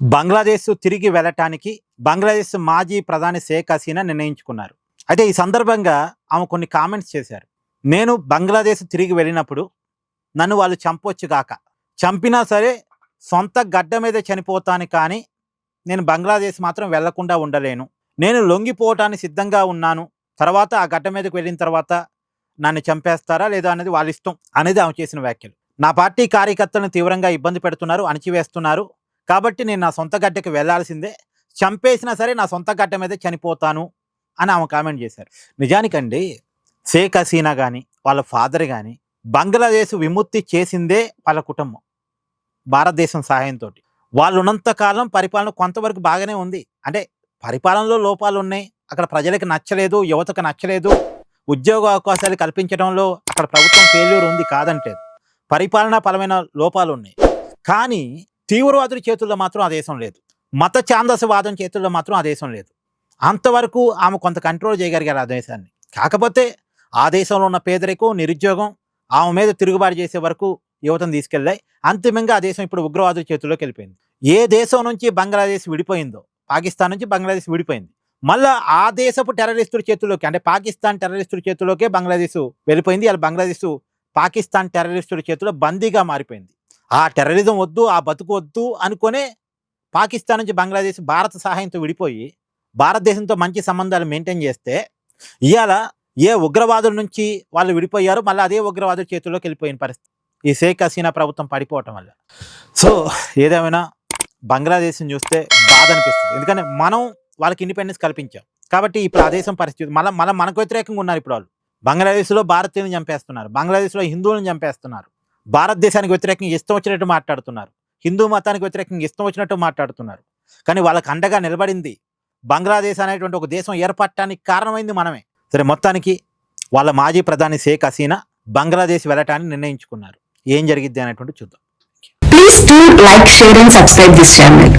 బంగ్లాదేశ్ తిరిగి వెళ్ళటానికి బంగ్లాదేశ్ మాజీ ప్రధాని షేక్ హసీనా నిర్ణయించుకున్నారు. అయితే ఈ సందర్భంగా ఆమె కొన్ని కామెంట్స్ చేశారు. నేను బంగ్లాదేశ్ తిరిగి వెళ్ళినప్పుడు నన్ను వాళ్ళు చంపొచ్చుగాక, చంపినా సరే సొంత గడ్డ మీద చనిపోతాను, కానీ నేను బంగ్లాదేశ్ మాత్రం వెళ్లకుండా ఉండలేను. నేను లొంగిపోవటానికి సిద్ధంగా ఉన్నాను. తర్వాత ఆ గడ్డ మీదకి వెళ్ళిన తర్వాత నన్ను చంపేస్తారా లేదా అనేది వాళ్ళ ఇష్టం అనేది ఆమె చేసిన వ్యాఖ్యలు. నా పార్టీ కార్యకర్తలను తీవ్రంగా ఇబ్బంది పెడుతున్నారు, అణచివేస్తున్నారు. కాబట్టి నేను నా సొంత గడ్డకి వెళ్లాల్సిందే, చంపేసినా సరే నా సొంత గడ్డ మీద చనిపోతాను అని ఆమె కామెంట్ చేశారు. నిజానికండి షేక్ హసీనా కానీ వాళ్ళ ఫాదర్ కానీ బంగ్లాదేశ్ విముక్తి చేసిందే వాళ్ళ కుటుంబం భారతదేశం సహాయంతో. వాళ్ళు ఉన్నంతకాలం పరిపాలన కొంతవరకు బాగానే ఉంది. అంటే పరిపాలనలో లోపాలు ఉన్నాయి, అక్కడ ప్రజలకు నచ్చలేదు, యువతకు నచ్చలేదు, ఉద్యోగ అవకాశాలు కల్పించడంలో అక్కడ ప్రభుత్వం ఫెయిల్యూర్ ఉంది కాదంటలేదు, పరిపాలనా పరమైన లోపాలు ఉన్నాయి. కానీ తీవ్రవాదుల చేతుల్లో మాత్రం ఆ దేశం లేదు, మత ఛాందసవాదం చేతుల్లో మాత్రం ఆ దేశం లేదు. అంతవరకు ఆమె కొంత కంట్రోల్ చేయగలిగారు ఆ దేశాన్ని. కాకపోతే ఆ దేశంలో ఉన్న పేదరికం, నిరుద్యోగం ఆమె మీద తిరుగుబాటు చేసే వరకు యువతను తీసుకెళ్ళాయి. అంతిమంగా ఆ దేశం ఇప్పుడు ఉగ్రవాదుల చేతుల్లోకి వెళ్ళిపోయింది. ఏ దేశం నుంచి బంగ్లాదేశ్ విడిపోయిందో, పాకిస్తాన్ నుంచి బంగ్లాదేశ్ విడిపోయింది, మళ్ళీ ఆ దేశపు టెర్రరిస్టుల చేతుల్లోకి, అంటే పాకిస్తాన్ టెర్రరిస్టుల చేతుల్లోకే బంగ్లాదేశ్ వెళ్ళిపోయింది. అలా బంగ్లాదేశ్ పాకిస్తాన్ టెర్రరిస్టుల చేతిలో బందీగా మారిపోయింది. ఆ టెర్రరిజం వద్దు, ఆ బతుకు వద్దు అనుకునే పాకిస్తాన్ నుంచి బంగ్లాదేశ్ భారత సహాయంతో విడిపోయి భారతదేశంతో మంచి సంబంధాలు మెయింటైన్ చేస్తే, ఇవాళ ఏ ఉగ్రవాదుల నుంచి వాళ్ళు విడిపోయారో మళ్ళీ అదే ఉగ్రవాదుల చేతుల్లోకి వెళ్ళిపోయిన పరిస్థితి ఈ షేక్ హసీనా ప్రభుత్వం పడిపోవటం వల్ల. సో ఏదేమైనా బంగ్లాదేశ్ని చూస్తే బాధ అనిపిస్తుంది. ఎందుకంటే మనం వాళ్ళకి ఇండిపెండెన్స్ కల్పించాం కాబట్టి ఇప్పుడు ఆ దేశం పరిస్థితి మళ్ళీ మనకు వ్యతిరేకంగా ఉన్నారు. ఇప్పుడు వాళ్ళు బంగ్లాదేశ్లో భారతీయులను చంపేస్తున్నారు, బంగ్లాదేశ్లో హిందువులను చంపేస్తున్నారు, భారతదేశానికి వ్యతిరేకంగా ఇష్టం వచ్చినట్టు మాట్లాడుతున్నారు, హిందూ మతానికి వ్యతిరేకంగా ఇష్టం వచ్చినట్టు మాట్లాడుతున్నారు. కానీ వాళ్ళకి అండగా నిలబడింది బంగ్లాదేశ్ అనేటువంటి ఒక దేశం ఏర్పడటానికి కారణమైంది మనమే. సరే, మొత్తానికి వాళ్ళ మాజీ ప్రధాని షేక్ హసీనా బంగ్లాదేశ్ వెళ్ళటానికి నిర్ణయించుకున్నారు. ఏం జరిగిద్ది అనేటువంటి చూద్దాం. Please do like, share and subscribe this channel.